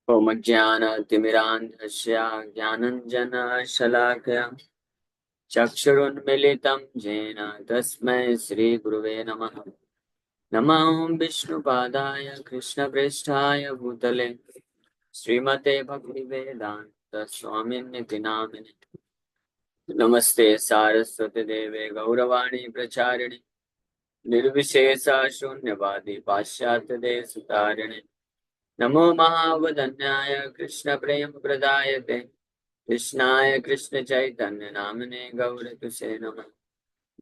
ओम ज्ञानतिमिरान्धस्य ज्ञानञ्जनशलाकया चक्षुरुन्मीलितं येन तस्मै श्रीगुरुवे नमः। नमो विष्णुपादाय कृष्णप्रेष्ठाय भूतले श्रीमते भक्तिवेदान्त स्वामिन्निति नामिने। नमस्ते सारस्वती देवे गौरवाणी प्रचारिणे निर्विशेष शून्यवादी पाश्चात्य देश तारिणे। नमो महावदन्याय कृष्ण प्रेम प्रदायते कृष्णाय कृष्ण चैतन्य नामने गौरतुसे नमः।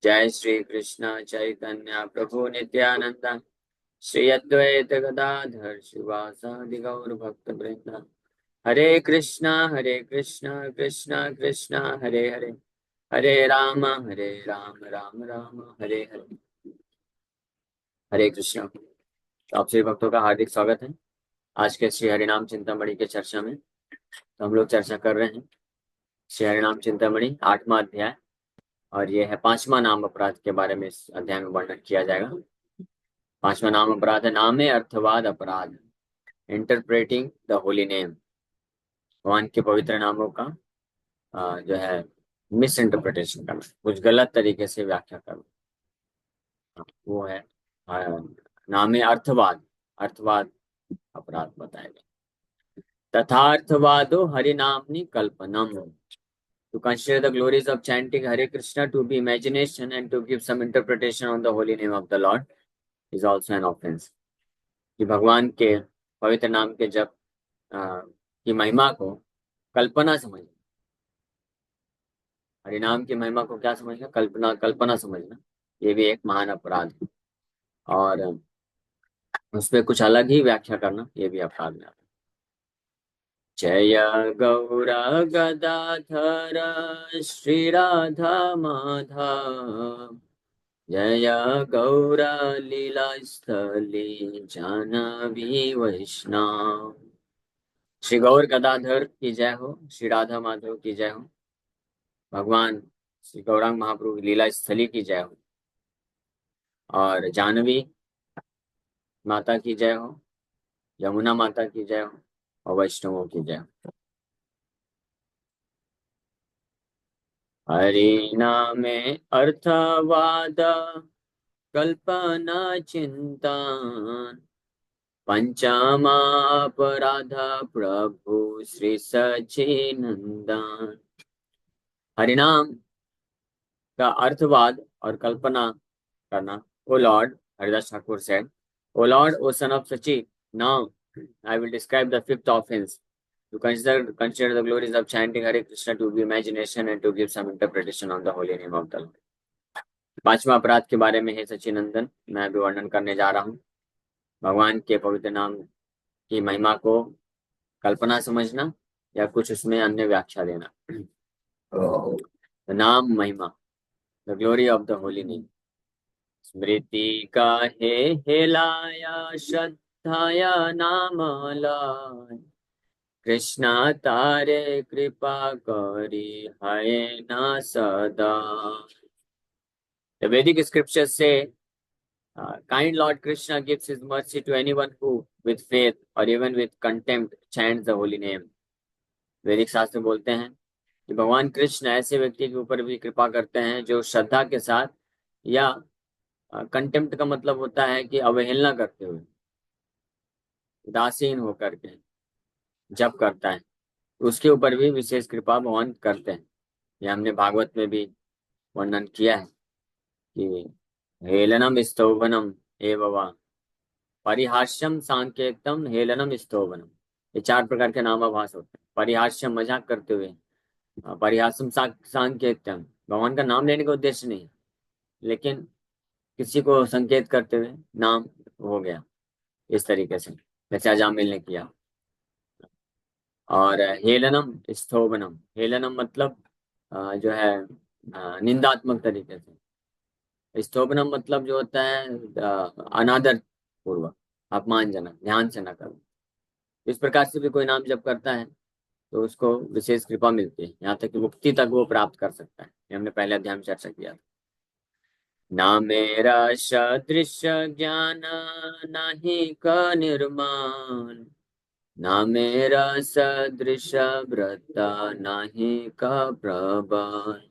जय श्री कृष्ण चैतन्य प्रभु नित्यानंद श्री अद्वैत गदाधर शिवासादि गौर भक्त वृंद। हरे कृष्णा कृष्णा कृष्णा हरे हरे, हरे राम राम राम हरे हरे। हरे कृष्ण। तो आप सभी भक्तों का हार्दिक स्वागत है आज के श्री हरिनाम चिंतामणि के चर्चा में। तो हम लोग चर्चा कर रहे हैं श्री हरिनाम चिंतामणि 8वां अध्याय, और ये है 5वां नाम अपराध के बारे में इस अध्याय में वर्णन किया जाएगा। 5वां नाम अपराध है नामे अर्थवाद अपराध, इंटरप्रेटिंग द होली नेम। भगवान के पवित्र नामों का जो है मिस इंटरप्रिटेशन करना, कुछ गलत तरीके से व्याख्या करना, वो है नामे अर्थवाद, अर्थवाद अपराध बताया गया। तथार्थवादो हरिनामनि कल्पनम, to consider the glories of chanting Hare Krishna to be imagination and to give some interpretation on the holy name of the Lord is also an offense। कि भगवान के पवित्र नाम के जप की महिमा को कल्पना समझना, हरिनाम की महिमा को क्या समझना, कल्पना समझना, ये भी एक महान अपराध है। और उस पर कुछ अलग ही व्याख्या करना, ये भी अपराध में आता है। जय गौर गदाधर श्री राधा माधव, जय गौर लीला स्थली जानवी वैष्णव। श्री गौर गदाधर की जय हो, श्री राधा माधव की जय हो, भगवान श्री गौरांग महाप्रभु की लीला स्थली की जय हो, और जानवी माता की जय हो, यमुना माता की जय हो, और वैष्णवों की जय हो। हरि नामे अर्थवाद कल्पना चिंतन, पंचमापराध प्रभु श्री सच्चिनंदन। हरिनाम का अर्थवाद और कल्पना करना। O lord, Haridas Thakur said, O Lord, O son of Sachi, now I will describe the fifth offense. To consider the glories of chanting Hare Krishna to be imagination and to give some interpretation on the holy name of the Lord। 5वां अपराध के बारे में है सच्चिनंदन, मैं अभी वर्णन करने जा रहा हूँ। भगवान के पवित्र नाम की महिमा को कल्पना समझना या कुछ उसमें अन्य व्याख्या देना। नाम महिमा, the glory of the holy name. स्मृति का हे लाया श्रद्धाया नाम लाय, कृष्णा तारे कृपा करी है ना सदा। The Vedic scriptures say, kind Lord Krishna gives his mercy to anyone who, with faith or even with contempt, chants the holy name। वैदिक शास्त्र बोलते हैं कि भगवान कृष्ण ऐसे व्यक्ति के ऊपर भी कृपा करते हैं जो श्रद्धा के साथ या कंटेम्प्ट का मतलब होता है कि अवहेलना करते हुए, उदासीन होकर के जप करता है, उसके ऊपर भी विशेष कृपा भगवान करते हैं। यह हमने भागवत में भी वर्णन किया है कि हेलनम स्तोभनम एवं परिहास्यम सांकेतम हेलनम स्तोभनम, ये 4 प्रकार के नामाभास होते हैं। परिहास्यम मजाक करते हुए, परिहासम सांकेतम भगवान का नाम लेने का उद्देश्य नहीं, लेकिन किसी को संकेत करते हुए नाम हो गया इस तरीके से, जैसे अजामिल ने किया। और हेलनम स्तोभनम, हेलनम मतलब जो है निंदात्मक तरीके से। स्तोभनम मतलब जो होता है अनादर पूर्वक, अपमानजनक, ध्यान से न करना। इस प्रकार से भी कोई नाम जप करता है तो उसको विशेष कृपा मिलती है, यहाँ तक कि मुक्ति तक वो प्राप्त कर सकता है। ये हमने पहले अध्याय में चर्चा किया था। ना मेरा सदृश ज्ञान नहीं क निर्माण, ना मेरा सदृश व्रता नाही का प्रबल.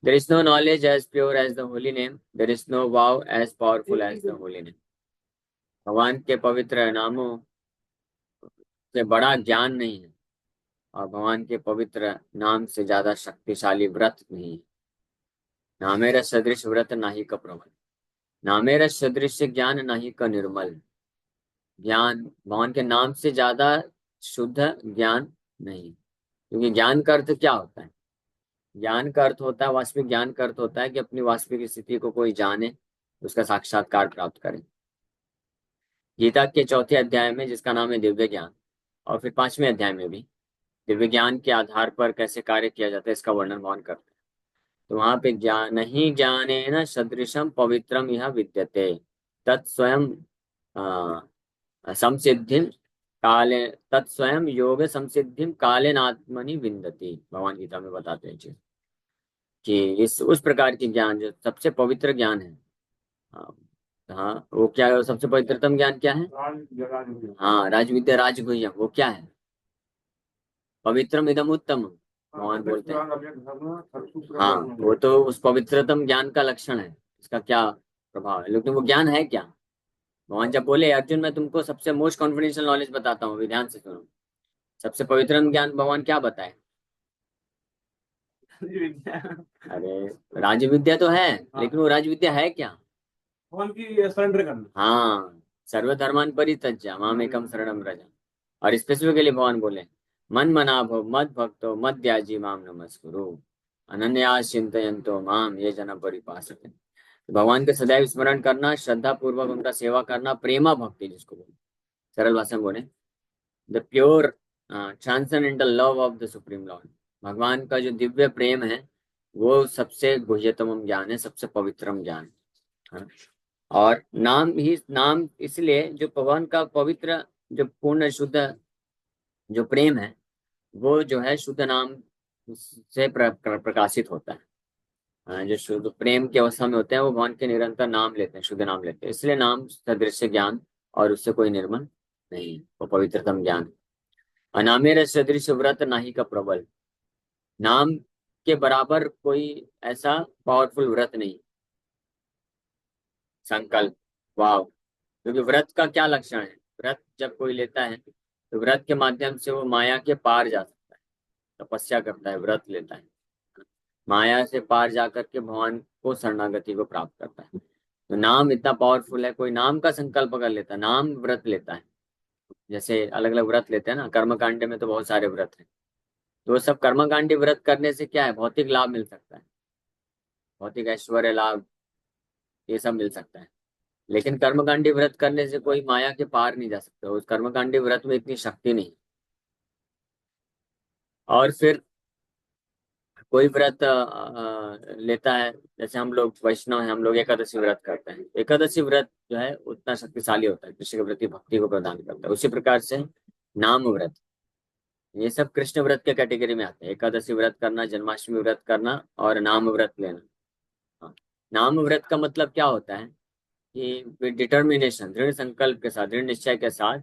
There is no knowledge as pure as the holy name. There is no vow as powerful as the holy name. भगवान के पवित्र नामों से बड़ा ज्ञान नहीं है और भगवान के पवित्र नाम से ज्यादा शक्तिशाली व्रत नहीं है. ना मेरा सदृश व्रत नाही का प्रबल. ना मेरा सदृश ज्ञान नाही का निर्मल. ज्ञान भगवान के नाम से ज्यादा शुद्ध ज्ञान नहीं. क्योंकि ज्ञान का अर्थ क्या होता है? ज्ञान का अर्थ होता है, वास्तविक ज्ञान का अर्थ होता है कि अपनी वास्तविक स्थिति को कोई जाने, उसका साक्षात्कार प्राप्त करे. गीता के चौथे अध्याय में, जिसका नाम है दिव्य ज्ञान, और फिर पांचवें अध्याय में भी दिव्य ज्ञान के आधार पर कैसे कार्य किया जाता है इसका वर्णन भगवान करते हैं. तो वहां पे ज्ञान नहीं ज्ञाने न सदृशम पवित्रम यह विद्यते तत्स्वयं संसिद्धिम काले तत्स्वयं योग संसिद्धिम कालेन आत्मनि विन्दति. भगवान गीता में बताते हैं जी कि इस उस प्रकार की ज्ञान जो सबसे पवित्र ज्ञान है. हाँ, हाँ, वो क्या है? सबसे पवित्रतम ज्ञान क्या है? हाँ, राजविद्या राजगुह्यम. वो क्या है? पवित्रम इदम उत्तम, भगवान बोलते हैं. हाँ, वो तो उस पवित्रतम ज्ञान का लक्षण है. इसका क्या प्रभाव है? लेकिन वो ज्ञान है क्या? भगवान जब बोले अर्जुन मैं तुमको सबसे मोस्ट कॉन्फिडेंशियल नॉलेज बताता हूँ, ध्यान से सुनो. सबसे पवित्रतम ज्ञान भगवान क्या बताए? अरे राजविद्या तो है, लेकिन वो राजविद्या है क्या? भगवान की सरेंडर करना. हाँ, सर्वधर्मान परित्यज्य मामेकम शरणम व्रज. और स्पेसिफिकली भगवान बोले मन मना भव मद भक्तो मद त्याजी माम नमस्कुरु अनन्या चिंतयन्तो माम ये जना परिपासते. भगवान के सदैव स्मरण करना, श्रद्धा पूर्वक उनका सेवा करना, प्रेमा भक्ति जिसको बोले, सरल भाषा में बोले the pure transcendental love of the supreme Lord. भगवान का जो दिव्य प्रेम है वो सबसे गुह्यतम ज्ञान है, सबसे पवित्रम ज्ञान है. और नाम इसलिए जो भगवान का पवित्र, जो पूर्ण शुद्ध जो प्रेम है, वो जो है शुद्ध नाम से प्रकाशित होता है. जो शुद्ध प्रेम की अवस्था में होते हैं वो भगवान के निरंतर नाम लेते हैं, शुद्ध नाम लेते हैं. इसलिए नाम सदृश ज्ञान और उससे कोई निर्मल नहीं, वो पवित्रतम ज्ञान. अनामेर सदृश व्रत नाही का प्रबल. नाम के बराबर कोई ऐसा पावरफुल व्रत नहीं, संकल्प. वाव. क्योंकि व्रत का क्या लक्षण है? व्रत जब कोई लेता है तो व्रत के माध्यम से वो माया के पार जा सकता है, तपस्या करता है, व्रत लेता है, माया से पार जाकर के भगवान को शरणागति को प्राप्त करता है. तो नाम इतना पावरफुल है. कोई नाम का संकल्प कर लेता है, नाम व्रत लेता है. जैसे अलग अलग व्रत लेते हैं ना, कर्मकांड में तो बहुत सारे व्रत हैं. तो वो सब कर्मकांडी व्रत करने से क्या है? भौतिक लाभ मिल सकता है, भौतिक ऐश्वर्य लाभ, ये सब मिल सकता है. लेकिन कर्मकांडी व्रत करने से कोई माया के पार नहीं जा सकता. उस कर्मकांडी व्रत में इतनी शक्ति नहीं. और फिर कोई व्रत लेता है, जैसे हम लोग वैष्णव हैं, हम लोग एकादशी व्रत करते हैं. एकादशी व्रत जो है उतना शक्तिशाली होता है, कृष्ण के प्रति भक्ति को प्रदान करता है. उसी प्रकार से नाम व्रत, ये सब कृष्ण व्रत के कैटेगरी में आते हैं. एकादशी व्रत करना, जन्माष्टमी व्रत करना और नाम व्रत लेना. हाँ. नाम व्रत का मतलब क्या होता है कि डिटर्मिनेशन, दृढ़ संकल्प के साथ, दृढ़ निश्चय के साथ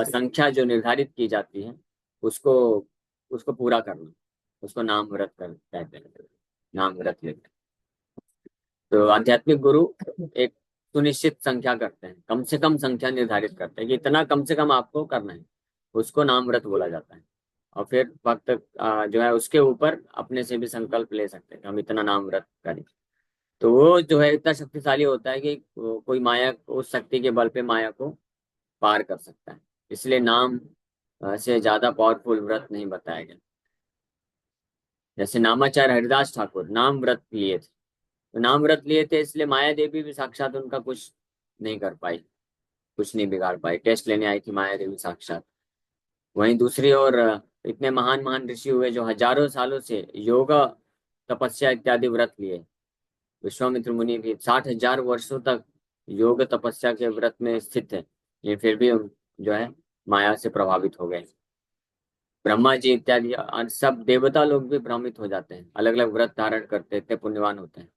संख्या जो निर्धारित की जाती है उसको उसको पूरा करना, उसको नाम व्रत कर कहते हैं, नाम व्रत लेते हैं. तो आध्यात्मिक गुरु एक सुनिश्चित संख्या करते हैं, कम से कम संख्या निर्धारित करते हैं कि इतना कम से कम आपको करना है, उसको नाम व्रत बोला जाता है. और फिर भक्त जो है उसके ऊपर अपने से भी संकल्प ले सकते हैं कि हम इतना नाम व्रत करें. तो वो जो है इतना शक्तिशाली होता है कि कोई माया, उस शक्ति के बल पे माया को पार कर सकता है. इसलिए नाम से ज्यादा पावरफुल व्रत नहीं बताया गया. जैसे नामाचार्य हरिदास ठाकुर नाम व्रत लिए थे, तो नाम व्रत लिए थे इसलिए माया देवी भी साक्षात उनका कुछ नहीं कर पाई, कुछ नहीं बिगाड़ पाई. टेस्ट लेने आई थी माया देवी साक्षात. वहीं दूसरी ओर इतने महान महान ऋषि हुए जो हजारों सालों से योग, तपस्या इत्यादि व्रत लिए. विश्वामित्र मुनि भी 60,000 वर्षों तक योग तपस्या के व्रत में स्थित है, ये फिर भी जो है माया से प्रभावित हो गए. ब्रह्मा जी इत्यादि सब देवता लोग भी भ्रमित हो जाते हैं, अलग अलग व्रत धारण करते, इतने पुण्यवान होते हैं.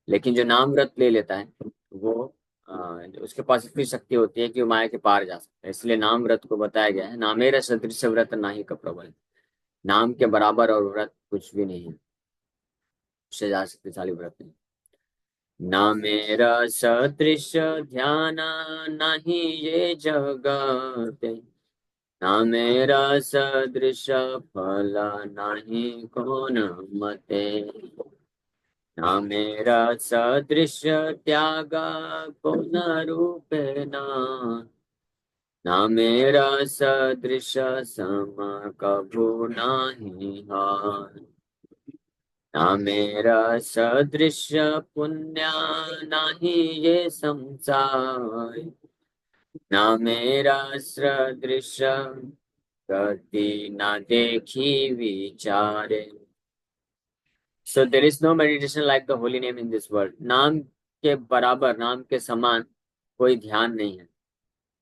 लेकिन जो नाम व्रत ले लेता है वो उसके पास इतनी शक्ति होती है कि वो माया के पार जा सकता है। इसलिए नाम व्रत को बताया गया है, नामेर सदृश व्रत नाही का प्रबल। नाम के बराबर और व्रत कुछ भी नहीं है, उससे ज्यादा शक्तिशाली व्रत नहीं। ना मेरा सदृश ध्यान नहीं ये जगत, ना मेरा सदृश फल नहीं कौन मते, ना मेरा सदृश त्याग कौन रूपेना, ना मेरा सदृश सम कभू नाही हार, ना मेरा सदृश पुण्य नाही ये संसार, ना मेरा सदृश गति न देखी विचारे। So there is no meditation like the holy name in this world. नाम के बराबर, नाम के समान कोई ध्यान नहीं है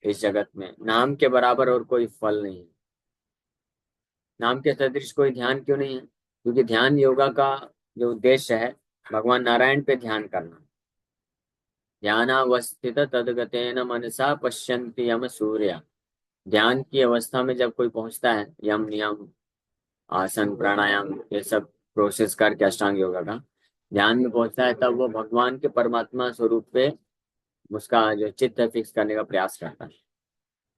इस जगत में। नाम के बराबर और कोई फल नहीं है। नाम के सदृश कोई ध्यान क्यों नहीं है? क्योंकि ध्यान योगा का जो उद्देश्य है, भगवान नारायण पे ध्यान करना। ध्यानावस्थित तदगतेन मनसा पश्यन्ति यम सूर्य। ध्यान की अवस्था में जब कोई पहुंचता है, यम नियम आसन प्राणायाम ये सब प्रोसेस करके अष्टांग योगा का ध्यान में पहुंचता है, तब वो भगवान के परमात्मा स्वरूप पे उसका जो चित्त है फिक्स करने का प्रयास करता है।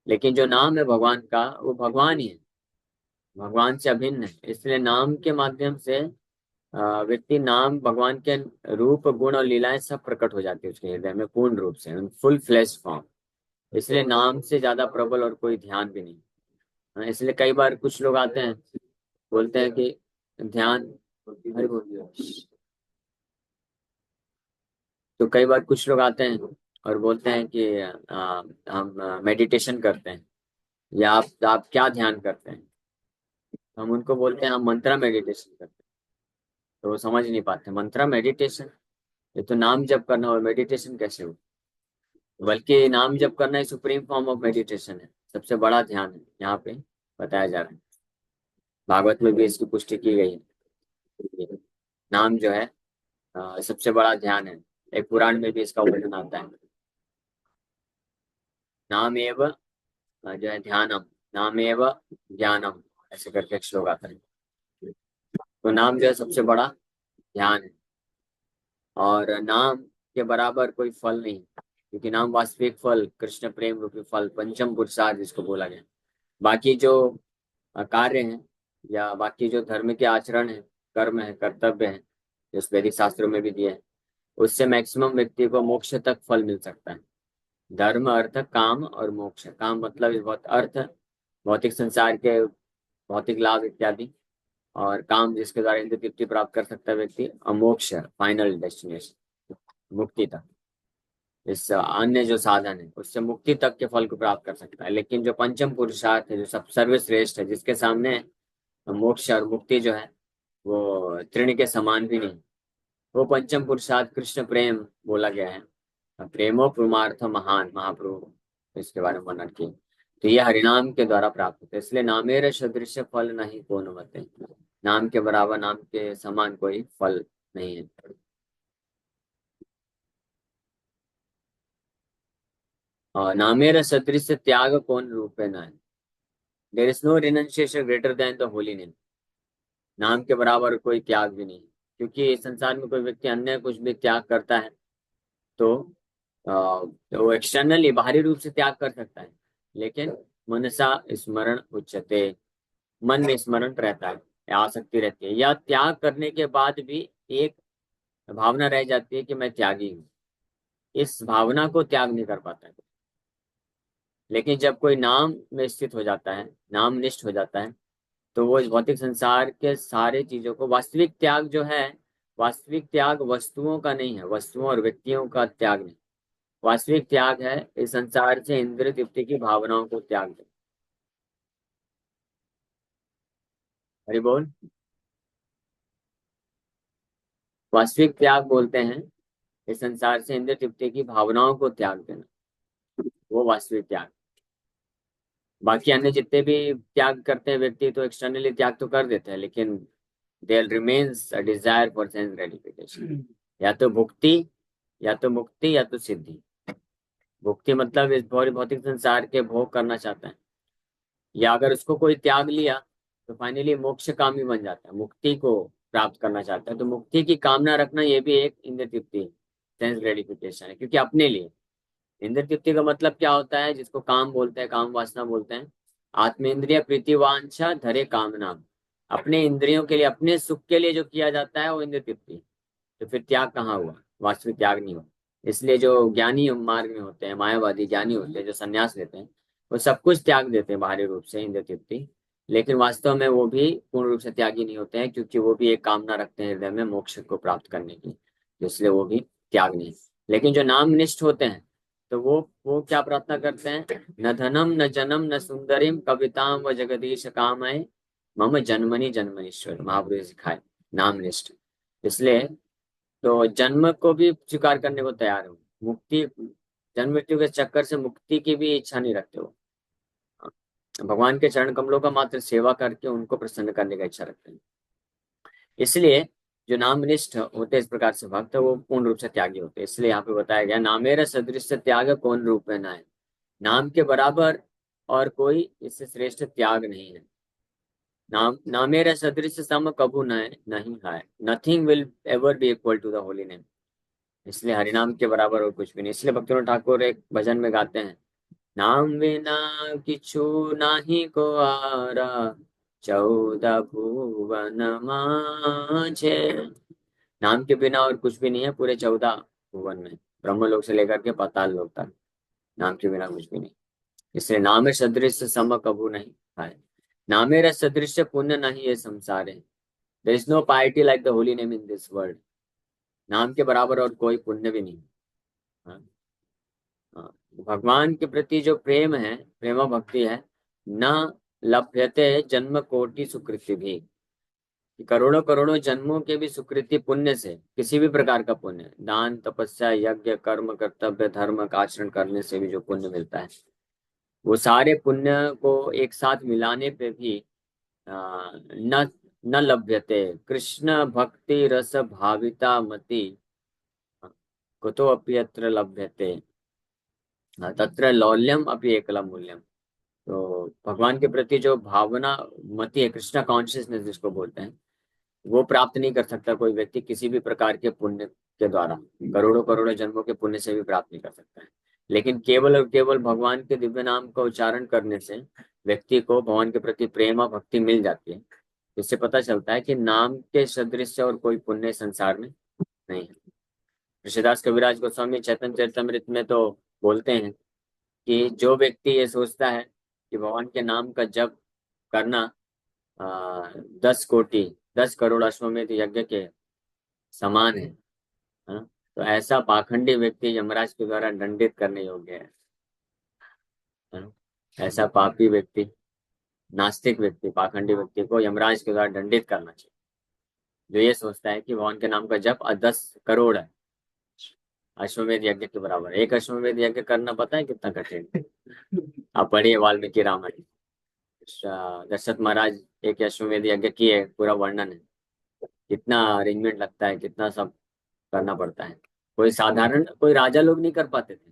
लेकिन जो नाम है भगवान का, वो भगवान ही है, भगवान से अभिन्न है। इसलिए नाम के माध्यम से व्यक्ति नाम भगवान के रूप गुण और लीलाएं सब प्रकट हो जाती है उसके हृदय में पूर्ण रूप से, फुल फ्लैश फॉर्म। इसलिए नाम से ज्यादा प्रबल और कोई ध्यान भी नहीं। इसलिए कई बार कुछ लोग आते हैं, बोलते हैं कि ध्यान, हरि बोल। तो कई बार कुछ लोग आते हैं और बोलते हैं कि हम मेडिटेशन करते हैं, या आप क्या ध्यान करते हैं। तो हम उनको बोलते हैं हम मंत्रा मेडिटेशन करते हैं। तो वो समझ नहीं पाते, मंत्रा मेडिटेशन, ये तो नाम जप करना, और मेडिटेशन कैसे हो? बल्कि नाम जप करना ही सुप्रीम फॉर्म ऑफ मेडिटेशन है, सबसे बड़ा ध्यान है यहाँ पे बताया जा रहा है। भागवत में भी इसकी पुष्टि की गई है। नाम जो है सबसे बड़ा ध्यान है। एक पुराण में भी इसका वर्णन आता है। नाम एव जो है ध्यानम, नाम एव ज्ञानम, ऐसे करके एक श्लोक आता है। तो नाम जो है सबसे बड़ा ध्यान है, और नाम के बराबर कोई फल नहीं, क्योंकि नाम वास्तविक फल, कृष्ण प्रेम रूपी फल, पंचम पुरुषार्थ जिसको बोला गया। बाकी जो कार्य हैं, या बाकी जो धर्म के आचरण है, कर्म है, कर्तव्य है, जो वैदिक शास्त्रों में भी दिए हैं, उससे मैक्सिमम व्यक्ति को मोक्ष तक फल मिल सकता है। धर्म, अर्थ, काम और मोक्ष। काम मतलब इस बहुत अर्थ, भौतिक संसार के भौतिक लाभ इत्यादि, और काम जिसके द्वारा इंद्रिय तृप्ति प्राप्त कर सकता है व्यक्ति, और मोक्ष फाइनल डेस्टिनेशन, मुक्ति तक। इस अन्य जो साधन है उससे मुक्ति तक के फल को प्राप्त कर सकता है। लेकिन जो पंचम पुरुषार्थ है, जो सब सर्वश्रेष्ठ है, जिसके सामने मोक्ष और मुक्ति जो है वो तृण के समान भी नहीं, वो पंचम पुरुषार्थ कृष्ण प्रेम बोला गया है। प्रेमो परमार्थ महान, महाप्रभु इसके बारे में वर्णन किए। तो ये हरिनाम के द्वारा प्राप्त होते हैं। इसलिए नामेर सदृश फल नहीं कौन मते, नाम के बराबर, नाम के समान कोई फल नहीं है। और नामेर सदृश त्याग कौन रूपे न है। There is no renunciation greater than the holy name. नाम के बराबर कोई त्याग भी नहीं, क्योंकि इस संसार में कोई व्यक्ति अन्य कुछ भी त्याग करता है तो तो वो एक्सटर्नली बाहरी रूप से त्याग कर सकता है, लेकिन मनसा स्मरण उच्चते, मन में स्मरण रहता है, आसक्ति रहती है, या त्याग करने के बाद भी एक भावना रह जाती है कि मैं त्यागी हूँ। इस भावना को त्याग नहीं कर पाता है। लेकिन जब कोई नाम में स्थित हो जाता है, नाम निष्ठ हो जाता है, तो वो इस भौतिक संसार के सारे चीजों को, वास्तविक त्याग जो है, वास्तविक त्याग वस्तुओं का नहीं है, वस्तुओं और व्यक्तियों का त्याग नहीं। वास्तविक त्याग है इस संसार से इंद्रिय तृप्ति की भावनाओं को त्याग दे। हरि बोल। वास्तविक त्याग बोलते हैं इस संसार से इंद्रिय तृप्ति की भावनाओं को त्याग देना, वो वास्तविक त्याग। बाकी अन्य जितने भी त्याग करते हैं व्यक्ति, तो एक्सटर्नली त्याग तो कर देते हैं, लेकिन there remains a desire for sense gratification. या तो भुक्ति, या तो मुक्ति, या तो सिद्धि। भुक्ति मतलब इस भौतिक संसार के भोग करना चाहता है, या अगर उसको कोई त्याग लिया तो फाइनली मोक्ष कामी बन जाता है, मुक्ति को प्राप्त करना चाहता है। तो मुक्ति की कामना रखना ये भी एक इंद्र तृप्ति, सेंस ग्रेटिफिकेशन है, क्योंकि अपने लिए। इंद्र तृप्ति का मतलब क्या होता है, जिसको काम बोलते हैं, काम वासना बोलते हैं। आत्मेंद्रिय प्रीति वांछा धरे कामना, अपने इंद्रियों के लिए, अपने सुख के लिए जो किया जाता है वो इंद्र तृप्ति। तो फिर त्याग कहाँ हुआ, वास्तविक त्याग नहीं हुआ। इसलिए जो ज्ञानी मार्ग में होते हैं, मायावादी ज्ञानी होते हैं, जो संन्यास लेते हैं, वो सब कुछ त्याग देते हैं बाहरी रूप से इंद्र तृप्ति, लेकिन वास्तव में वो भी पूर्ण रूप से त्यागी नहीं होते हैं, क्योंकि वो भी एक कामना रखते हैं हृदय में मोक्ष को प्राप्त करने की, इसलिए वो भी त्याग नहीं। लेकिन जो नाम निष्ठ होते हैं, तो वो क्या प्रार्थना करते हैं, न धनम न जनम न सुंदरिम कविताम व जगदीश कामय मम जन्मनि जन्मनीश्वर, महाप्रभु ने सिखाए नाम निष्ठ। इसलिए तो जन्म को भी स्वीकार करने को तैयार हो, मुक्ति, जन्म मृत्यु के चक्कर से मुक्ति की भी इच्छा नहीं रखते हो, भगवान के चरण कमलों का मात्र सेवा करके उनको प्रसन्न करने का इच्छा रखते हैं। इसलिए जो नामनिष्ठ होते हैं इस प्रकार से भक्त, वो पूर्ण रूप से त्यागी होते हैं। इसलिए यहाँ पे बताया गया, नामेर सदृश त्याग कौन रूप में नाय, नाम के बराबर और कोई इससे श्रेष्ठ त्याग नहीं है। नामेर सदृश सम कभू नहीं है, nothing will ever be equal to the holy name. इसलिए हरिनाम के बराबर और कुछ भी नहीं। इसलिए भक्तिविनोद ठाकुर एक भजन में गाते हैं, नाम बिना किछु नाही को आरा, 14 भुवन माझे। नाम के बिना और कुछ भी नहीं है पूरे 14 भुवन में, ब्रह्मलोक से लेकर के पाताल लोक तक, नाम के बिना कुछ भी नहीं। इसलिए नामे सदृश सम कभू नहीं है, नामेर सदृश पुण्य नहीं ये संसार है। There is no piety like the holy name in this world. नाम के बराबर और कोई पुण्य भी नहीं। हाँ, हाँ। भगवान के प्रति जो प्रेम है, प्रेम भक्ति है, न लभ्यते जन्म कोटि सुकृति भी, कि करोड़ों करोड़ों जन्मों के भी सुकृति पुण्य से, किसी भी प्रकार का पुण्य, दान तपस्या यज्ञ कर्म कर्तव्य धर्म का आचरण करने से भी जो पुण्य मिलता है, वो सारे पुण्य को एक साथ मिलाने पे भी न न लभ्यते कृष्ण भक्ति रस भाविता मति कुतो अप्यत्र लभ्यते तत्र लौल्यम अपि एकलम मूल्यम। तो भगवान के प्रति जो भावना मति है, कृष्णा कॉन्शियसनेस जिसको बोलते हैं, वो प्राप्त नहीं कर सकता कोई व्यक्ति किसी भी प्रकार के पुण्य के द्वारा, करोड़ों करोड़ों जन्मों के पुण्य से भी प्राप्त नहीं कर सकता है। लेकिन केवल और केवल भगवान के दिव्य नाम का उच्चारण करने से व्यक्ति को भगवान के प्रति प्रेम और भक्ति मिल जाती है। इससे पता चलता है कि नाम के सदृश और कोई पुण्य संसार में नहीं है। ऋषिदास कविराज गोस्वामी चैतन्य चरितमृत में तो बोलते हैं कि जो व्यक्ति ये सोचता है कि भगवान के नाम का जप करना 10 कोटि 10 करोड़ अश्वमेध यज्ञ के समान है, तो ऐसा पाखंडी व्यक्ति यमराज के द्वारा दंडित करने योग्य है। ऐसा पापी व्यक्ति, नास्तिक व्यक्ति, पाखंडी व्यक्ति को यमराज के द्वारा दंडित करना चाहिए, जो ये सोचता है कि भगवान के नाम का जप 10 करोड़ है, अश्वमेध यज्ञ के बराबर। एक अश्वमेध यज्ञ करना पता है कितना कठिन है? आप पढ़िए वाल्मीकि रामायण, दशरथ महाराज एक अश्वमेध यज्ञ किए, पूरा वर्णन है, कितना अरेंजमेंट लगता है, कितना सब करना पड़ता है। कोई साधारण कोई राजा लोग नहीं कर पाते थे,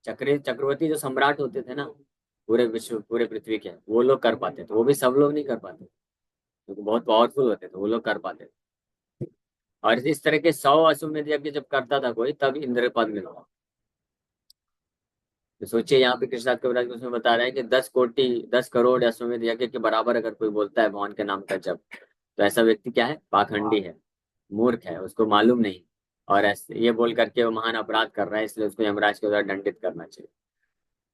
चक्रवर्ती जो सम्राट होते थे ना, पूरे विश्व पूरे पृथ्वी के, वो लोग कर पाते थे, वो भी सब लोग नहीं कर पाते, क्योंकि बहुत पावरफुल होते थे, वो लोग कर पाते थे। और इस तरह के 100 अश्वमेध यज्ञ जब करता था कोई, तब इंद्र पद मिला। तो सोचिए यहाँ पे कृष्ण कविराज उसमें बता रहे हैं कि 10 कोटि 10 करोड़ अश्वमेध यज्ञ के बराबर अगर कोई बोलता है भगवान के नाम का जप, तो ऐसा व्यक्ति क्या है, पाखंडी है, मूर्ख है, उसको मालूम नहीं, और ऐसे ये बोल करके वो महान अपराध कर रहा है, इसलिए उसको यमराज के द्वारा दंडित करना चाहिए।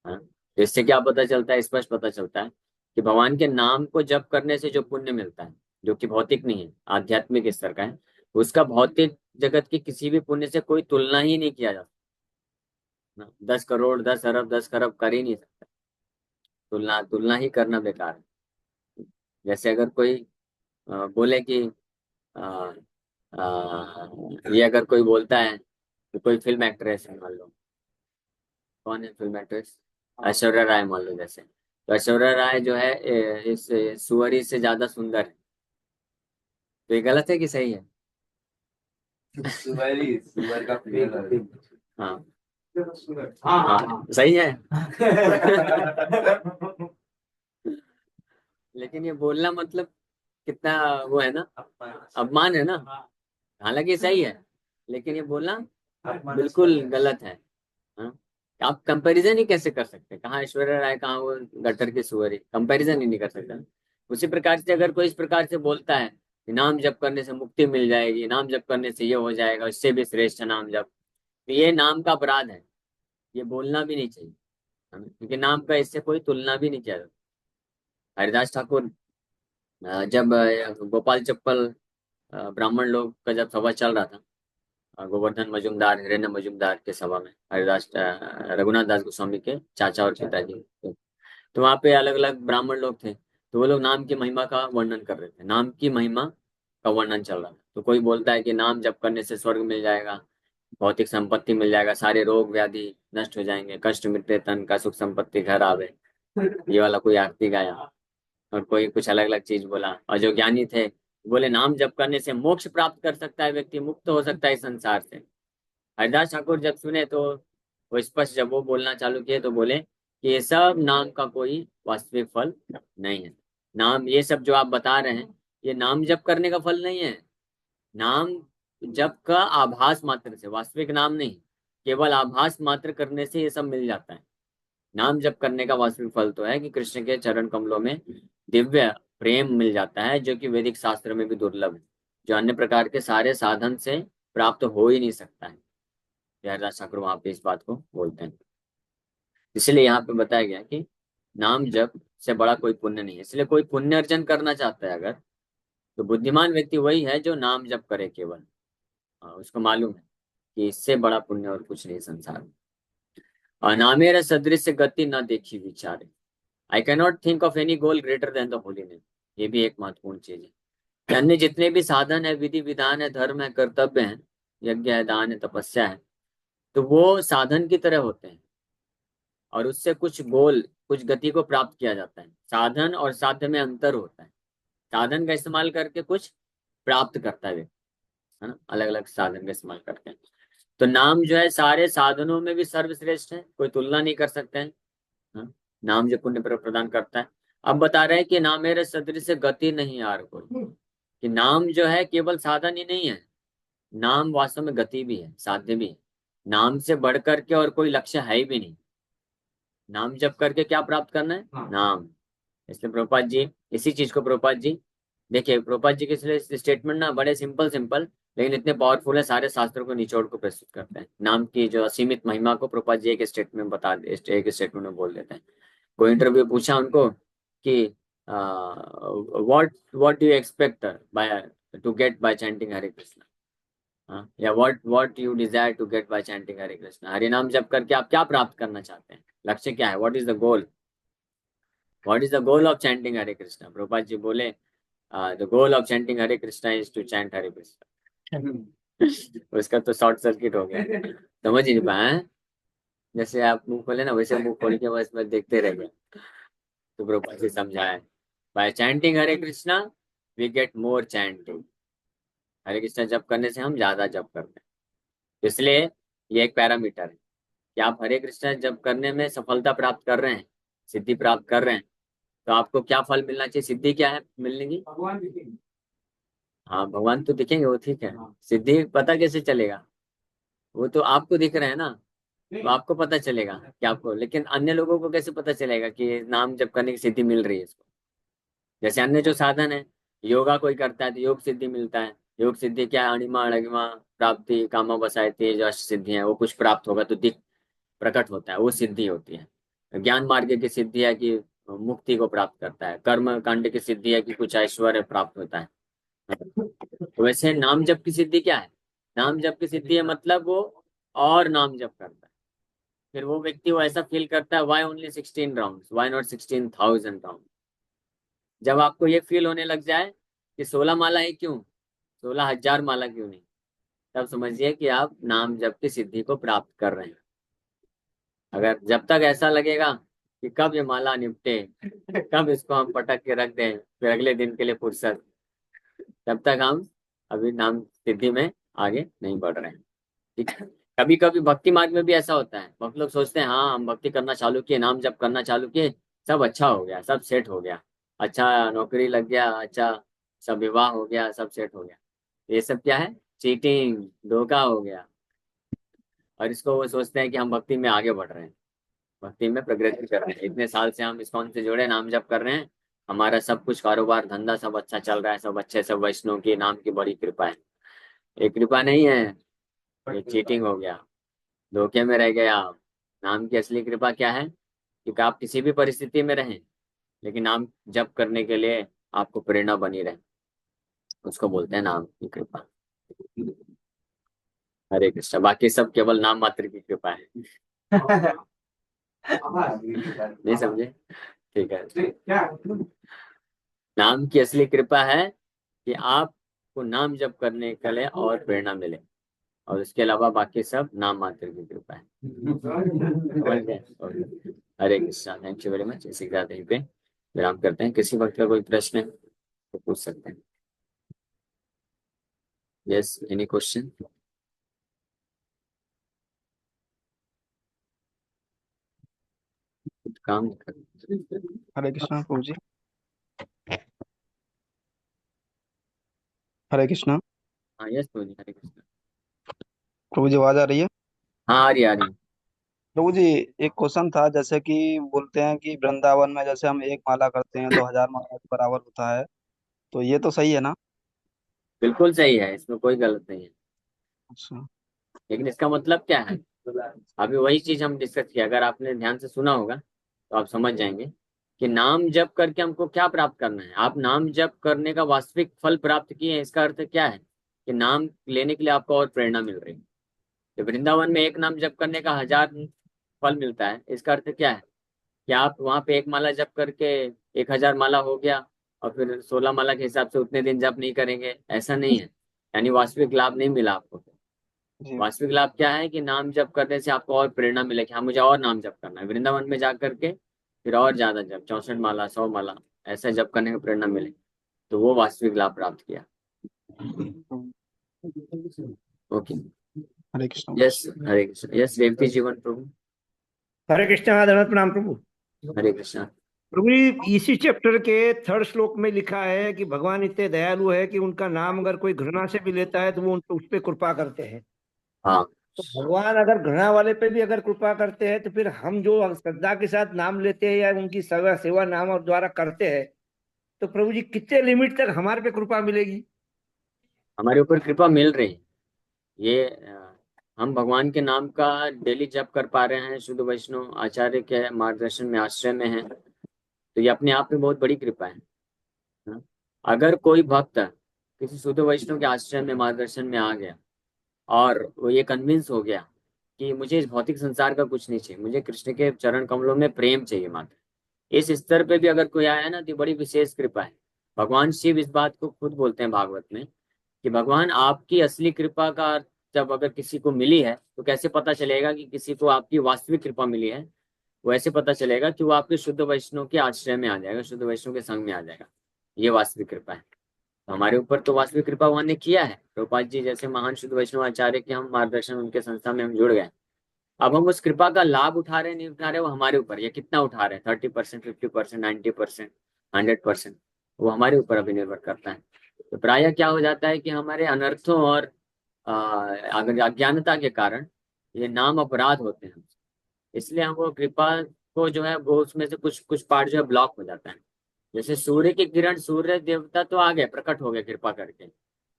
हाँ? तो इससे क्या पता चलता है, स्पष्ट पता चलता है कि भगवान के नाम को जप करने से जो पुण्य मिलता है, जो कि भौतिक नहीं है, आध्यात्मिक स्तर का है, उसका भौतिक जगत की किसी भी पुण्य से कोई तुलना ही नहीं किया जा सकता। 10 करोड़ 10 अरब 10 खरब कर ही नहीं सकता, तुलना तुलना ही करना बेकार है। जैसे अगर कोई बोले कि अ, ये अगर कोई बोलता है कि कोई फिल्म एक्ट्रेस है, मान लो, कौन है फिल्म एक्ट्रेस, ऐश्वर्या राय मान लो जैसे, तो ऐश्वर्या राय जो है इस सुअरी से ज्यादा सुंदर है, तो ये गलत है कि सही है? सुअर का फेल है। हाँ, हाँ सही है। लेकिन ये बोलना मतलब कितना वो है ना, अपमान है ना। हालांकि सही है, लेकिन ये बोलना बिल्कुल गलत है। हाँ? आप कंपैरिजन ही कैसे कर सकते हैं, कहाँ ऐश्वर्या राय कहाँ वो गटर की सुअरी, कंपैरिजन ही नहीं कर सकता। उसी प्रकार से अगर कोई इस प्रकार से बोलता है कि नाम जप करने से मुक्ति मिल जाएगी, नाम जप करने से ये हो जाएगा, इससे भी श्रेष्ठ है नाम जप, तो ये नाम का अपराध है, ये बोलना भी नहीं चाहिए। है ना? क्योंकि नाम का इससे कोई तुलना भी नहीं किया जाता। हरिदास ठाकुर जब गोपाल चप्पल ब्राह्मण लोग का जब सभा चल रहा था, गोवर्धन मजुमदार हिरण्य मजुमदार के सभा में, हरिदास रघुनाथ दास गोस्वामी के चाचा और पिताजी, तो वहाँ पे अलग अलग ब्राह्मण लोग थे, तो वो लोग नाम की महिमा का वर्णन कर रहे थे, नाम की महिमा का वर्णन चल रहा था। तो कोई बोलता है कि नाम जप करने से स्वर्ग मिल जाएगा, भौतिक संपत्ति मिल जाएगा, सारे रोग व्याधि नष्ट हो जाएंगे, कष्ट मिटे तन का, सुख संपत्ति घर आवे, ये वाला कोई आरती गाया। और कोई कुछ अलग अलग चीज बोला, और जो ज्ञानी थे बोले नाम जप करने से मोक्ष प्राप्त कर सकता है व्यक्ति, मुक्त हो सकता है इस संसार से। हरिदास ठाकुर जब सुने तो वो स्पष्ट जब वो बोलना चालू किए तो बोले कि ये सब नाम का कोई वास्तविक फल नहीं है। नाम ये सब जो आप बता रहे हैं, ये नाम जप करने का फल नहीं है। नाम जप का आभास मात्र से, वास्तविक नाम नहीं, केवल आभास मात्र करने से ये सब मिल जाता है। नाम जप करने का वास्तविक फल तो है कि कृष्ण के चरण कमलों में दिव्य प्रेम मिल जाता है, जो कि वैदिक शास्त्र में भी दुर्लभ है, जो अन्य प्रकार के सारे साधन से प्राप्त हो ही नहीं सकता है। हरिदास ठाकुर वहां पे इस बात को बोलते हैं। इसलिए यहाँ पे बताया गया कि नाम जप से बड़ा कोई पुण्य नहीं है। इसलिए कोई पुण्य अर्जन करना चाहता है अगर, तो बुद्धिमान व्यक्ति वही है जो नाम जप करे केवल। उसको मालूम है कि इससे बड़ा पुण्य और कुछ नहीं संसार में। अनामेर सदृश गति न देखी विचारे, I cannot think of any goal greater than the holiness. ये भी एक महत्वपूर्ण चीज है कि अन्य जितने भी साधन है, विधि विधान है, धर्म है, कर्तव्य है, यज्ञ है, दान है, तपस्या है, तो वो साधन की तरह होते हैं, और उससे कुछ गोल, कुछ गति को प्राप्त किया जाता है। साधन और साध्य में अंतर होता है। साधन का इस्तेमाल करके कुछ प्राप्त करता है व्यक्ति, है ना, अलग अलग साधन का इस्तेमाल करके। तो नाम जो है सारे साधनों में भी सर्वश्रेष्ठ है, कोई तुलना नहीं कर सकते हैं। हाँ? नाम जो पुण्य प्रदान करता है। अब बता रहे हैं कि नामेरे सदृश गति नहीं यार कोई, कि नाम जो है केवल साधन ही नहीं है, नाम वास्तव में गति भी है, साध्य भी है। नाम से बढ़ करके और कोई लक्ष्य है ही भी नहीं। नाम जप करके क्या प्राप्त करना है? नाम। इसलिए प्रभुपाद जी, इसी चीज को प्रभुपाद जी, देखिए प्रभुपाद जी के स्टेटमेंट ना बड़े सिंपल सिंपल, लेकिन इतने पावरफुल है, सारे शास्त्रों को निचोड़ को प्रस्तुत करते हैं। नाम की जो असीमित महिमा को प्रभुपाद जी एक स्टेटमेंट एक स्टेटमेंट में बोल देते हैं। कोई इंटरव्यू पूछा उनको कि what what do you expect by to get by chanting Hare Krishna, हाँ, या what you desire to get by chanting Hare Krishna, Hari नाम जप करके आप क्या प्राप्त करना चाहते हैं, लक्ष्य क्या है, what is the goal, what is the goal of chanting Hare Krishna. Prabhupada ji बोले the goal of chanting Hare Krishna is to chant Hare Krishna. उसका तो शॉर्ट सर्किट हो गया, समझ ही नहीं पाया हैं? जैसे आप मुंह खोले ना, वैसे मुंह खोल के बस देखते रह गए। तो प्रभुपाद जी समझाए, by chanting Hare Krishna we get more chanting, Hare Krishna जप करने से हम ज्यादा जप करते हैं। इसलिए ये एक पैरामीटर है कि आप हरे कृष्णा जप करने में सफलता प्राप्त कर रहे हैं, सिद्धि प्राप्त कर रहे हैं, तो आपको क्या फल मिलना चाहिए, सिद्धि क्या है मिलने की? हाँ भगवान तो दिखेंगे, वो ठीक है। सिद्धि पता कैसे चलेगा? वो तो आपको दिख रहे हैं ना, तो आपको पता चलेगा कि आपको, लेकिन अन्य लोगों को कैसे पता चलेगा कि नाम जप करने की सिद्धि मिल रही है इसको? जैसे अन्य जो साधन है, योगा कोई करता है तो योग सिद्धि मिलता है। योग सिद्धि क्या है? अणिमा अणिमा प्राप्ति कामा बसायती, जो अष्ट सिद्धि है, वो कुछ प्राप्त होगा तो दिख प्रकट होता है, वो सिद्धि होती है। ज्ञान मार्ग की सिद्धि है कि मुक्ति को प्राप्त करता है। कर्म कांड की सिद्धि है कि कुछ ऐश्वर्य प्राप्त होता है। तो वैसे नाम जप की सिद्धि क्या है? नाम जप की सिद्धि है मतलब वो और नाम जप करता है, फिर वो व्यक्ति वो ऐसा फील करता है, why only 16 round, why not 16,000 round. जब आपको ये फील होने लग जाए कि 16 माला ही क्यों, 16,000 माला क्यों नहीं, तब समझिए कि आप नाम जप की सिद्धि को प्राप्त कर रहे हैं। अगर जब तक ऐसा लगेगा कि कब ये माला निपटे, कब इसको हम पटक के रख दें फिर अगले दिन के लिए फुर्सत, तब तक हम अभी नाम सिद्धि में आगे नहीं बढ़ रहे हैं। ठीक है, कभी कभी भक्ति मार्ग में भी ऐसा होता है, बहुत लोग सोचते हैं हाँ हम भक्ति करना चालू किए, नाम जप करना चालू किए, सब अच्छा हो गया, सब सेट हो गया, अच्छा नौकरी लग गया, अच्छा सब विवाह हो गया, सब सेट हो गया। ये सब क्या है? चीटिंग, धोखा हो गया। और इसको वो सोचते हैं कि हम भक्ति में आगे बढ़ रहे हैं, भक्ति में प्रगति कर रहे हैं, इतने साल से हम इस्कॉन से जुड़े, नाम जप कर रहे हैं, हमारा सब कुछ कारोबार धंधा सब अच्छा चल रहा है, सब अच्छे, सब वैष्णव के नाम की बड़ी कृपा है। ये कृपा नहीं है, ये चीटिंग हो गया, धोखे में रह गए आप। नाम की असली कृपा क्या है? क्योंकि आप किसी भी परिस्थिति में रहें, लेकिन नाम जप करने के लिए आपको प्रेरणा बनी रहे, उसको बोलते हैं नाम की कृपा। हरे कृष्ण। बाकी सब केवल नाम मात्र की कृपा है। नहीं समझे? ठीक है। नाम की असली कृपा है कि आपको नाम जप करने के लिए और प्रेरणा मिले, और उसके अलावा बाकी सब नाम मात्र की कृपा है। समझ गए? Okay. Hare Krishna, thank you very much. इसी के साथ यहीं पे विराम करते हैं। किसी वक्त का कोई प्रश्न है तो पूछ सकते हैं। Yes, any question? काम कर। हरे कृष्णा प्रभु जी। हरे कृष्णा हाँ यस प्रभु जी, हरे कृष्णा। प्रभु जी, आवाज आ रही है? हाँ आ रही आ रही। प्रभु जी, एक क्वेश्चन था। जैसे कि बोलते हैं कि वृंदावन में जैसे हम एक माला करते हैं तो 1000 माला के बराबर होता है, तो ये तो सही है ना? बिल्कुल सही है, इसमें कोई गलत नहीं है। अच्छा। लेकिन इसका मतलब क्या है? अभी वही चीज हम डिस्कस किया, अगर आपने ध्यान से सुना होगा तो आप समझ जाएंगे कि नाम जप करके हमको क्या प्राप्त करना है। आप नाम जप करने का वास्तविक फल प्राप्त किए हैं, इसका अर्थ क्या है? कि नाम लेने के लिए आपको और प्रेरणा मिल रही है। तो वृंदावन में एक नाम जप करने का 1000 फल मिलता है, इसका अर्थ क्या है? कि आप वहां पे एक माला जप करके 1000 माला हो गया, और फिर 16 माला के हिसाब से उतने दिन जप नहीं करेंगे, ऐसा नहीं है। यानी वास्तविक लाभ नहीं मिला आपको। जी। वास्तविक लाभ क्या है? कि नाम जप करने से आपको और प्रेरणा मिले कि हाँ मुझे और नाम जप करना है, वृंदावन में जा करके फिर और ज्यादा जप, 64 माला, 100 माला, ऐसा जप करने की प्रेरणा मिले, तो वो वास्तविक लाभ प्राप्त किया। ओके। हरे कृष्णा। यस, हरे कृष्ण। यस, रेवती जीवन प्रभु। हरे कृष्णा, दंडवत प्रणाम प्रभु। हरे कृष्ण। प्रभु जी, इसी चैप्टर के 3rd श्लोक में लिखा है कि भगवान इतने दयालु है कि उनका नाम अगर कोई घृणा से भी लेता है तो वो उस पर कृपा करते हैं। हाँ। तो भगवान अगर घृणा वाले पे भी अगर कृपा करते हैं, तो फिर हम जो श्रद्धा के साथ नाम लेते हैं या उनकी सेवा सेवा नाम और द्वारा करते हैं, तो प्रभु जी कितने लिमिट तक हमारे पे कृपा मिलेगी? हमारे ऊपर कृपा मिल रही है। ये हम भगवान के नाम का डेली जप कर पा रहे हैं, शुद्ध वैष्णव आचार्य के मार्गदर्शन में, आश्रय में है, तो ये अपने आप में बहुत बड़ी कृपा है। हाँ? अगर कोई भक्त किसी शुद्ध वैष्णव के आश्रय में, मार्गदर्शन में आ गया, और वो ये कन्विंस हो गया कि मुझे इस भौतिक संसार का कुछ नहीं चाहिए, मुझे कृष्ण के चरण कमलों में प्रेम चाहिए मात्र, इस स्तर पे भी अगर कोई आया है ना, तो ये बड़ी विशेष कृपा है। भगवान शिव इस बात को खुद बोलते हैं भागवत में कि भगवान आपकी असली कृपा का जब अगर किसी को मिली है, तो कैसे पता चलेगा कि किसी को आपकी वास्तविक कृपा मिली है? वो ऐसे पता चलेगा कि वो आपके शुद्ध वैष्णव के आश्रय में आ जाएगा, शुद्ध वैष्णव के संग में आ जाएगा। ये वास्तविक कृपा है। तो हमारे ऊपर तो वास्तविक कृपा भगवान ने किया है। प्रभुपाद जी जैसे महान शुद्ध वैष्णव आचार्य के हम मार्गदर्शन, उनके संस्था में हम जुड़ गए। अब हम उस कृपा का लाभ उठा रहे नहीं उठा रहे, वो हमारे ऊपर, ये कितना उठा रहे हैं, 30%, 50%, 90%, 100%, वो हमारे ऊपर अभी निर्भर करता है। तो प्रायः क्या हो जाता है कि हमारे अनर्थों और अज्ञानता के कारण ये नाम अपराध होते हैं, इसलिए हम वो कृपा को जो है वो उसमें से कुछ कुछ पार्ट जो है ब्लॉक हो जाता है। जैसे सूर्य की किरण, सूर्य देवता तो आ गए, प्रकट हो गए कृपा करके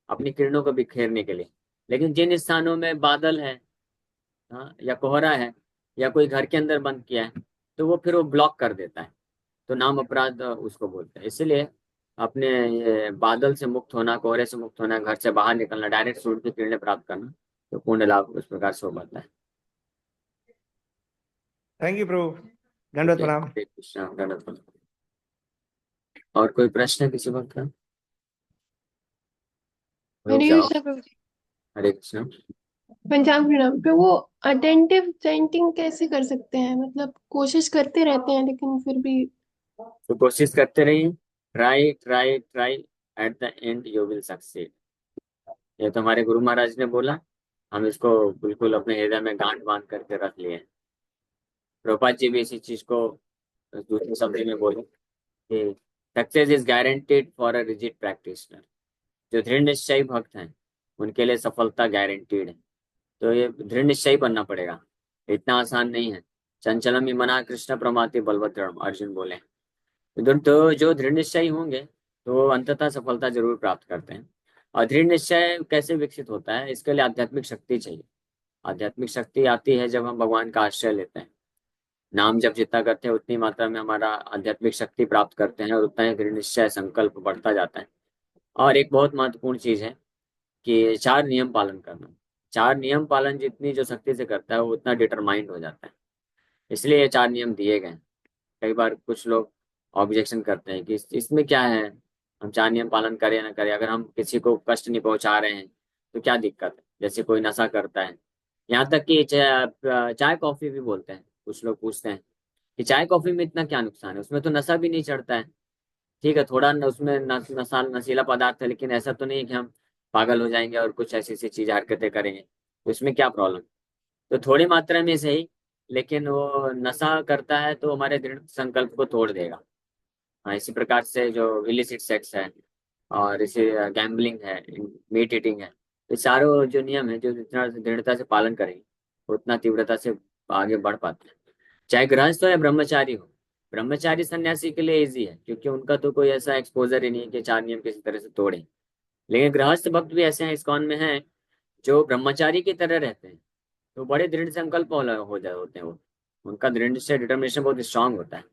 अपनी किरणों को बिखेरने के लिए, लेकिन जिन स्थानों में बादल है, हाँ, या कोहरा है, या कोई घर के अंदर बंद किया है, तो वो फिर वो ब्लॉक कर देता है। तो नाम अपराध उसको बोलते हैं। इसीलिए अपने ये बादल से मुक्त होना, कोहरे से मुक्त होना, घर से बाहर निकलना, डायरेक्ट सूर्य की किरणें प्राप्त करना, तो पुण्य लाभ उस प्रकार से हो पाता है। थैंक यू प्रभु, दंडवत ओके, प्रणाम। हरे कृष्णा, गणत बल। और कोई प्रश्न है किसी वक्त का? रुक हरे जाओ। कृष्णा प्रभु जी। हरे कृष्णा। पंचांग प्रणाम। पे वो अटेंटिव चैंटिंग कैसे कर सकते हैं? मतलब कोशिश करते रहते हैं लेकिन फिर भी। तो कोशिश करते रहिए, try try try, at the end you will succeed. ये तो हमारे गुरु महाराज ने बोला हम इसको बिल्कुल अपने हृदय में गांठ बांध करके रख लिए। प्रभुपाद जी भी इसी चीज को दूसरे शब्द में बोले कि success is guaranteed for a rigid practitioner. जो दृढ़ निश्चयी भक्त हैं उनके लिए सफलता गारंटीड है। तो ये दृढ़ निश्चयी बनना पड़ेगा, इतना आसान नहीं है। चंचलम ही मना कृष्ण प्रमाति बलवत्तरम, अर्जुन बोले। तो जो दृढ़ निश्चयी होंगे तो वो अंततः सफलता जरूर प्राप्त करते हैं। और दृढ़ निश्चय कैसे विकसित होता है, इसके लिए आध्यात्मिक शक्ति चाहिए। आध्यात्मिक शक्ति आती है जब हम भगवान का आश्रय लेते हैं। नाम जब जितना करते हैं उतनी मात्रा में हमारा आध्यात्मिक शक्ति प्राप्त करते हैं और उतना ही दृढ़ निश्चय संकल्प बढ़ता जाता है। और एक बहुत महत्वपूर्ण चीज है कि 4 नियम पालन करना। 4 नियम पालन जितनी जो शक्ति से करता है वो उतना डिटरमाइंड हो जाता है। इसलिए ये 4 नियम दिए गए हैं। कई बार कुछ लोग ऑब्जेक्शन करते हैं कि इसमें क्या है, हम 4 नियम पालन करें या ना करें, अगर हम किसी को कष्ट नहीं पहुंचा रहे हैं तो क्या दिक्कत है। जैसे कोई नशा करता है, यहाँ तक कि चाय कॉफी भी बोलते हैं। कुछ लोग पूछते हैं कि चाय कॉफी में इतना क्या नुकसान है, उसमें तो नशा भी नहीं चढ़ता है। ठीक है, थोड़ा उसमें नशीला पदार्थ है, लेकिन ऐसा तो नहीं है कि हम पागल हो जाएंगे और कुछ ऐसी ऐसी चीज हरकतें करेंगे, तो इसमें क्या प्रॉब्लम। तो थोड़ी मात्रा में सही, लेकिन वो नशा करता है तो हमारे दृढ़ संकल्प को तोड़ देगा। हाँ, इसी प्रकार से जो इलिसिट सेक्स है और इसे गैम्बलिंग है, मीट ईटिंग है, ये चारों जो नियम है जो जितना दृढ़ता से पालन करेंगे उतना तीव्रता से आगे बढ़ पाते हैं। चाहे गृहस्थ हो या ब्रह्मचारी हो। ब्रह्मचारी सन्यासी के लिए इजी है क्योंकि उनका तो कोई ऐसा एक्सपोजर ही नहीं है कि 4 नियम किसी तरह से तोड़े। लेकिन गृहस्थ भक्त भी ऐसे हैं इस्कॉन में हैं जो ब्रह्मचारी की तरह रहते हैं, तो बड़े दृढ़ संकल्प हो जाए होते हैं वो। उनका दृढ़ निश्चय डिटर्मिनेशन बहुत स्ट्रांग होता है।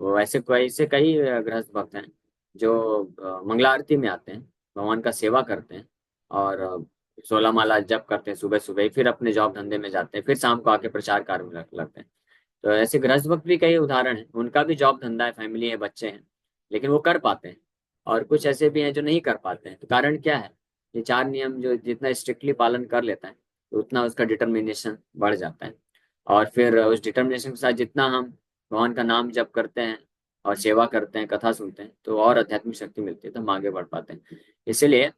वो ऐसे कई गृहस्थ भक्त हैं जो मंगला आरती में आते हैं, भगवान का सेवा करते हैं और 16 माला जप करते हैं सुबह सुबह ही, फिर अपने जॉब धंधे में जाते हैं, फिर शाम को आके प्रचार कार्य में लगते हैं। तो ऐसे गृहस्थ भक्त भी कई उदाहरण हैं, उनका भी जॉब धंधा है, फैमिली है, बच्चे हैं, लेकिन वो कर पाते हैं। और कुछ ऐसे भी हैं जो नहीं कर पाते हैं। तो कारण क्या है, ये 4 नियम जो जितना स्ट्रिक्टली पालन कर लेता है तो उतना उसका डिटर्मिनेशन बढ़ जाता है। और फिर उस डिटर्मिनेशन के साथ जितना हम भगवान का नाम जप करते हैं और सेवा करते हैं, कथा सुनते हैं, तो और आध्यात्मिक शक्ति मिलती है, तो हम आगे बढ़ पाते हैं। इसीलिए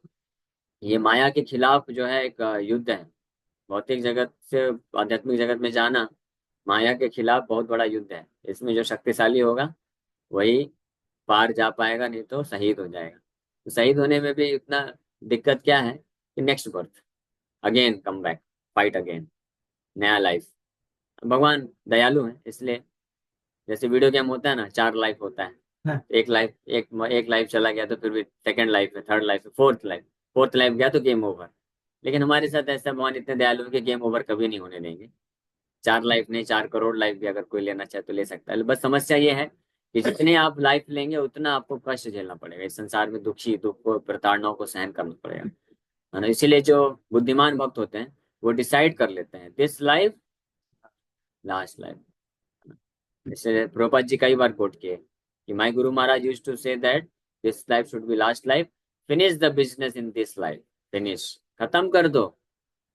ये माया के खिलाफ जो है एक युद्ध है। भौतिक जगत से आध्यात्मिक जगत में जाना माया के खिलाफ बहुत बड़ा युद्ध है। इसमें जो शक्तिशाली होगा वही पार जा पाएगा, नहीं तो शहीद हो जाएगा। तो शहीद होने में भी इतना दिक्कत क्या है कि next birth, again come back, fight again, नया लाइफ। भगवान दयालु है, इसलिए जैसे वीडियो गेम होता है ना, 4 लाइफ होता है। हाँ। एक लाइफ चला गया तो फिर भी सेकंड लाइफ है, थर्ड लाइफ है, फोर्थ लाइफ गया तो गेम ओवर। लेकिन हमारे साथ ऐसा, भगवान इतने दयालु है कि गेम ओवर कभी नहीं होने देंगे। 4 लाइफ नहीं, 4 करोड़ लाइफ भी अगर कोई लेना चाहे तो ले सकता है। बस समस्या ये है कि जितने आप लाइफ लेंगे उतना आपको कष्ट झेलना पड़ेगा। इस संसार में दुख को, प्रताड़नाओं को सहन करना पड़ेगा, है ना। इसीलिए जो बुद्धिमान भक्त होते हैं वो डिसाइड कर लेते हैं दिस लाइफ लास्ट लाइफ। जैसे प्रभुपाद जी कई बार कोट किए कि my guru Maharaj used to say that this life should be last life, finish the business in this life, finish, खत्म कर दो।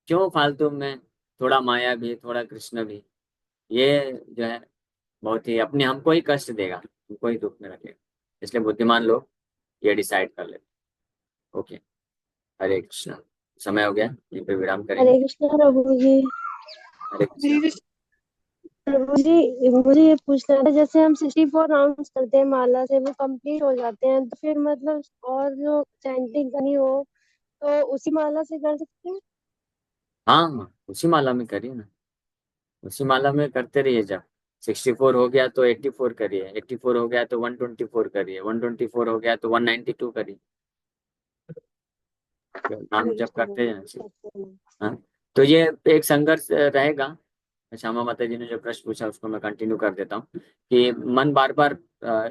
क्यों फालतू में थोड़ा माया भी, थोड़ा कृष्ण भी, ये जो है बहुत ही अपने हमको ही कष्ट देगा, हमको ही दुख में रखेगा। इसलिए बुद्धिमान लोग ये डिसाइड कर लेते। ओके, हरे कृष्णा। समय हो गया, यहीं पे विराम करेंगे। हरे कृष्णा प्रभु जी। हरे कृष्णा। प्रभु जी, मुझे ये पूछना था, जैसे हम 64 राउंड्स करते हैं माला से, वो कंप्लीट हो जाते हैं, तो फिर मतलब और जो चैंटिंग करनी हो तो उसी माला से कर सकते हैं? हाँ हाँ, उसी माला में करिए ना, उसी माला में करते रहिए। जब 64 हो गया तो 84 करिए, 84 हो गया तो 124 करिए, 124 हो गया तो 192 करिए। नाम हरे जब कृष्णा करते प्रभु हैं। जी। हाँ, तो ये एक संघर्ष रहेगा। श्यामा माता जी ने जो प्रश्न पूछा उसको मैं कंटिन्यू कर देता हूँ कि मन बार बार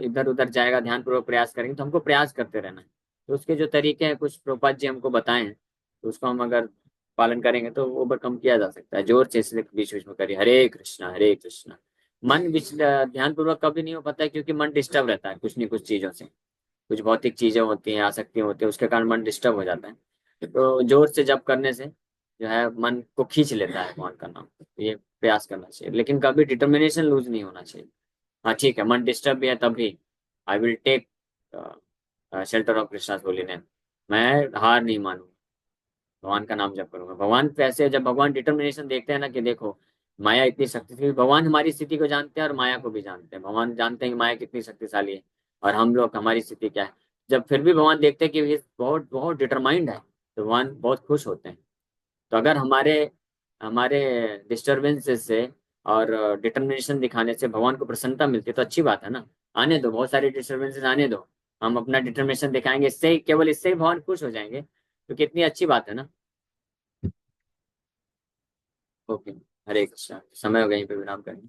इधर उधर जाएगा, ध्यान पूर्वक प्रयास करेंगे तो हमको प्रयास करते रहना है। तो उसके जो तरीके हैं कुछ प्रभुपाद जी हमको बताए हैं, तो उसको हम अगर पालन करेंगे तो ओवरकम किया जा सकता है। जोर से इसलिए बीच बीच में करिए हरे कृष्णा हरे कृष्णा। मन ध्यान पूर्वक कभी नहीं हो पाता है क्योंकि मन डिस्टर्ब रहता है कुछ नहीं कुछ चीजों से। कुछ भौतिक चीजें होती हैं, आसक्ति होती है, उसके कारण मन डिस्टर्ब हो जाता है। तो जोर से जप करने से जो है मन को खींच लेता है भगवान का नाम। ये प्रयास करना चाहिए, लेकिन कभी डिटर्मिनेशन लूज नहीं होना चाहिए। हाँ ठीक है, मन डिस्टर्ब भी है तब भी I will take shelter of Krishna holy name, मैं हार नहीं मानूंगा। भगवान का नाम जप करूंगा। भगवान पैसे, जब भगवान डिटर्मिनेशन देखते हैं ना कि देखो माया इतनी शक्तिशाली, भगवान हमारी स्थिति को जानते हैं और माया को भी जानते हैं। भगवान जानते हैं कि माया कितनी शक्तिशाली है और हम लोग, हमारी स्थिति क्या है। जब फिर भी भगवान देखते हैं कि ये बहुत बहुत डिटरमाइंड है, तो भगवान बहुत खुश होते हैं। तो अगर हमारे हमारे डिस्टर्बेंसेस से और डिटर्मिनेशन दिखाने से भगवान को प्रसन्नता मिलती है तो अच्छी बात है ना। आने दो, बहुत सारे डिस्टर्बेंसेस आने दो, हम अपना डिटर्मिनेशन दिखाएंगे, इससे ही, केवल इससे ही भगवान खुश हो जाएंगे, तो कितनी अच्छी बात है ना। ओके, हरे कृष्णा। समय हो गई पे विराम करेंगे।